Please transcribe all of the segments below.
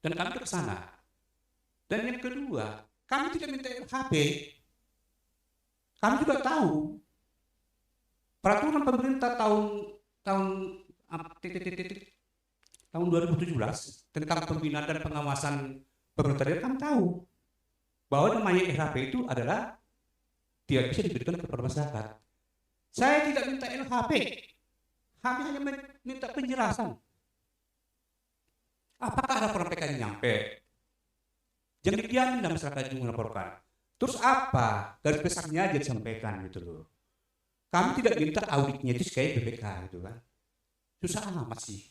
dan kami ke sana. Dan yang kedua, kami tidak minta LHP. Kami juga tahu peraturan pemerintah tahun tahun 2017 tentang pembinaan dan pengawasan pemerintah daerah. Kami tahu bahwa namanya LHP itu adalah tidak bisa diberikan kepada masyarakat. Saya tidak minta LHP, kami hanya minta penjelasan. Apakah laporan PK nyampe? Jangan didiamin dan masyarakat juga melaporkan. Terus apa? Garis besarnya aja disampaikan gitu loh. Kami tidak minta auditnya itu kayak BPK gitu kan. Susah amat sih.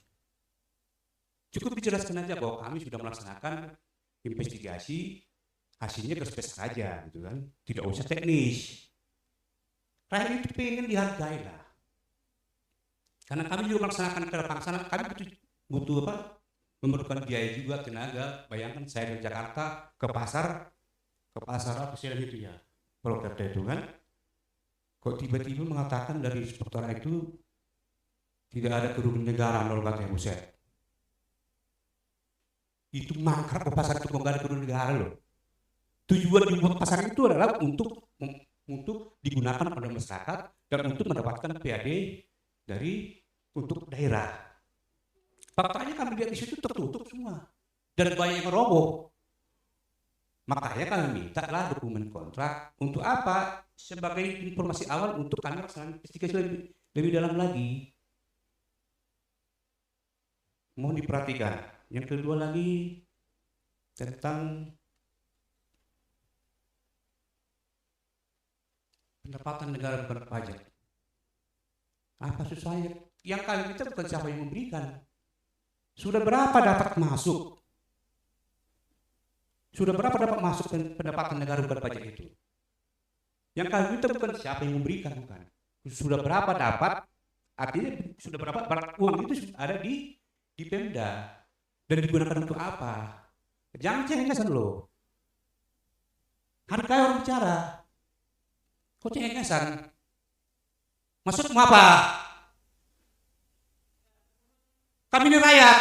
Cukup dijelaskan aja bahwa kami sudah melaksanakan investigasi, hasilnya garis besar aja gitu kan. Tidak usah teknis. Rakyat itu pengen dihargai lah. Karena kami juga melaksanakan pelaksanaan, kami butuh apa? Memerlukan biaya juga, tenaga. Bayangkan saya dari Jakarta ke pasar apa sih itu ya, Purwokerto itu kan, kok tiba-tiba mengatakan dari inspektorat itu tidak ada kerugian negara, nol katanya, buset. Itu mangkrak ke pasar itu nggak ada kerugian negara loh. Tujuan dibuat pasar itu adalah untuk digunakan pada masyarakat dan untuk mendapatkan PAD untuk daerah. Faktanya kami lihat di situ tertutup semua dan banyak yang roboh. Makanya kami minta lah dokumen kontrak untuk apa? Sebagai informasi awal untuk kami melaksanakan investigasi lebih dalam lagi. Mohon diperhatikan. Yang kedua lagi tentang pendapatan negara bukan pajak. Apa susahnya? Yang kali kita bukan siapa yang memberikan. Sudah berapa dapat masuk? Sudah berapa dapat masuk pendapatan negara bukan pajak itu? Yang kali kita bukan siapa yang memberikan, bukan. Sudah berapa dapat? Artinya sudah berapa uang itu ada di Pemda dan digunakan untuk apa? Jangan cengengesan loh. Hargai orang bicara. Kok cengengesan? Maksudmu apa? Kami ini rakyat.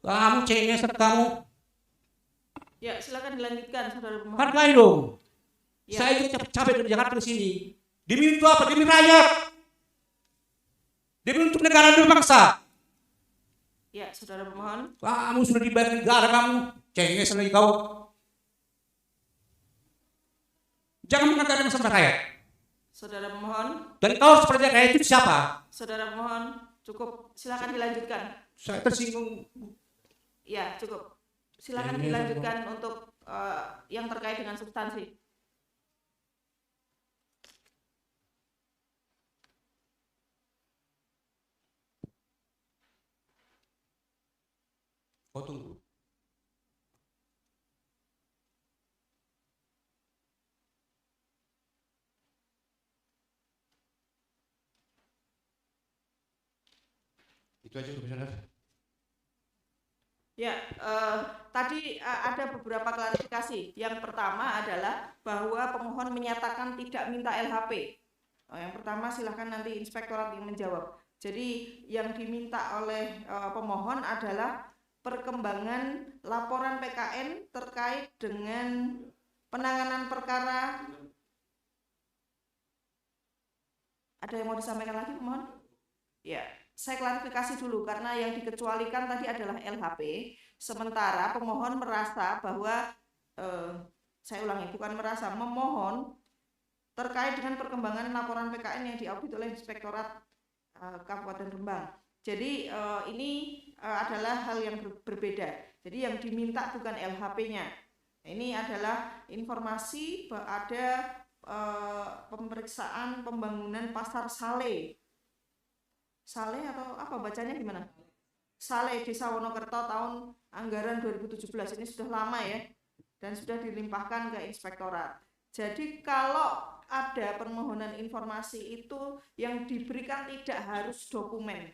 Kamu cengengesan kamu. Ya, silakan dilanjutkan, saudara pemohon. Hargai dong. Ya. Saya itu capek dari Jakarta ke sini. Demi itu apa? Demi rakyat. Demi untuk negara dan bangsa. Ya, saudara pemohon. Kamu sudah dibayar negara kamu. Cengengesan lagi kau. Jangan mengatakan sama rakyat. Saudara pemohon. Dan kau seperti rakyat itu siapa? Saudara pemohon, cukup. Silakan dilanjutkan. Saya tersinggung. Ya, cukup. Silakan dilanjutkan untuk yang terkait dengan substansi. Kau tunggu. Itu aja Komisioner. Ya, tadi ada beberapa klarifikasi. Yang pertama adalah bahwa pemohon menyatakan tidak minta LHP. Yang pertama silahkan nanti inspektorat yang menjawab. Jadi yang diminta oleh pemohon adalah perkembangan laporan PKN terkait dengan penanganan perkara. Ada yang mau disampaikan lagi, pemohon? Ya, saya klarifikasi dulu karena yang dikecualikan tadi adalah LHP. Sementara pemohon merasa bahwa saya ulangi, bukan merasa, memohon terkait dengan perkembangan laporan PKN yang diaudit oleh Inspektorat Kabupaten Rembang. Jadi ini adalah hal yang berbeda. Jadi yang diminta bukan LHP-nya. Ini adalah informasi bahwa ada pemeriksaan pembangunan pasar Sale. Sale atau apa bacanya gimana? Sale Desa Wonokerto tahun anggaran 2017. Ini sudah lama ya dan sudah dilimpahkan ke inspektorat. Jadi kalau ada permohonan informasi itu yang diberikan tidak harus dokumen.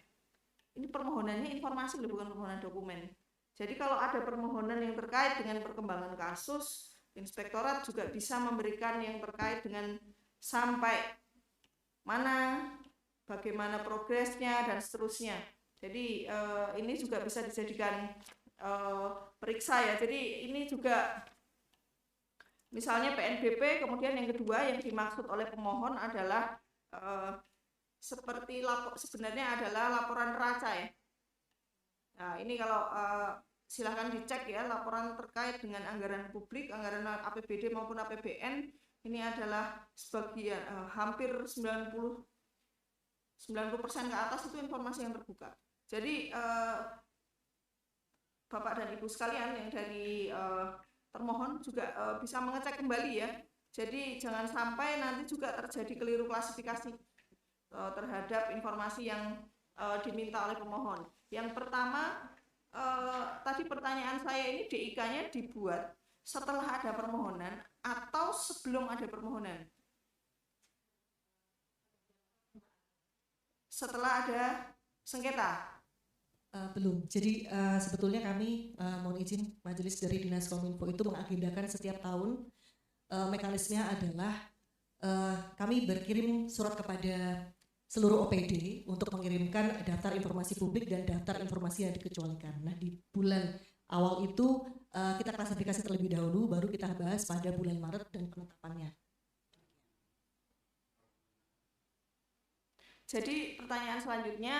Ini permohonannya informasi loh, bukan permohonan dokumen. Jadi kalau ada permohonan yang terkait dengan perkembangan kasus, inspektorat juga bisa memberikan yang terkait dengan sampai mana, bagaimana progresnya dan seterusnya. Jadi ini juga bisa dijadikan periksa ya. Jadi ini juga misalnya PNBP, kemudian yang kedua yang dimaksud oleh pemohon adalah seperti sebenarnya adalah laporan neraca ya. Nah ini kalau silahkan dicek ya, laporan terkait dengan anggaran publik, anggaran APBD maupun APBN, ini adalah sebagian hampir 90% ke atas itu informasi yang terbuka. Jadi Bapak dan Ibu sekalian yang dari termohon juga bisa mengecek kembali ya. Jadi jangan sampai nanti juga terjadi keliru klasifikasi terhadap informasi yang diminta oleh pemohon. Yang pertama, tadi pertanyaan saya ini DIK-nya dibuat setelah ada permohonan atau sebelum ada permohonan? Setelah ada sengketa? Belum. Jadi sebetulnya kami mohon izin majelis dari Dinas Kominfo itu mengagendakan setiap tahun mekanismenya adalah kami berkirim surat kepada seluruh OPD untuk mengirimkan daftar informasi publik dan daftar informasi yang dikecualikan. Nah di bulan awal itu kita klasifikasi terlebih dahulu, baru kita bahas pada bulan Maret dan penetapannya. Jadi pertanyaan selanjutnya,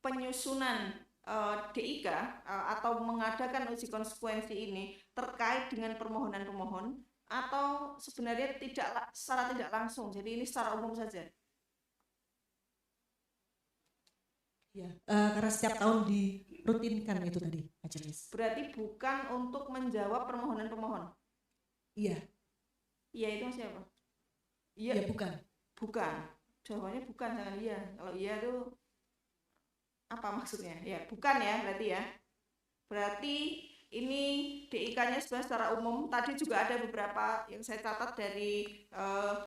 penyusunan DIK atau mengadakan uji konsekuensi ini terkait dengan permohonan pemohon atau sebenarnya secara tidak langsung, jadi ini secara umum saja? Ya, karena setiap tahun dirutinkan itu tadi, majelis. Berarti bukan untuk menjawab permohonan pemohon? Iya. Iya itu maksudnya apa? Iya, bukan. Bukan. Jawabannya bukan, jangan iya. Kalau iya itu apa maksudnya? Ya, bukan ya berarti ya. Berarti ini DIK-nya sebenarnya secara umum. Tadi juga ada beberapa yang saya catat dari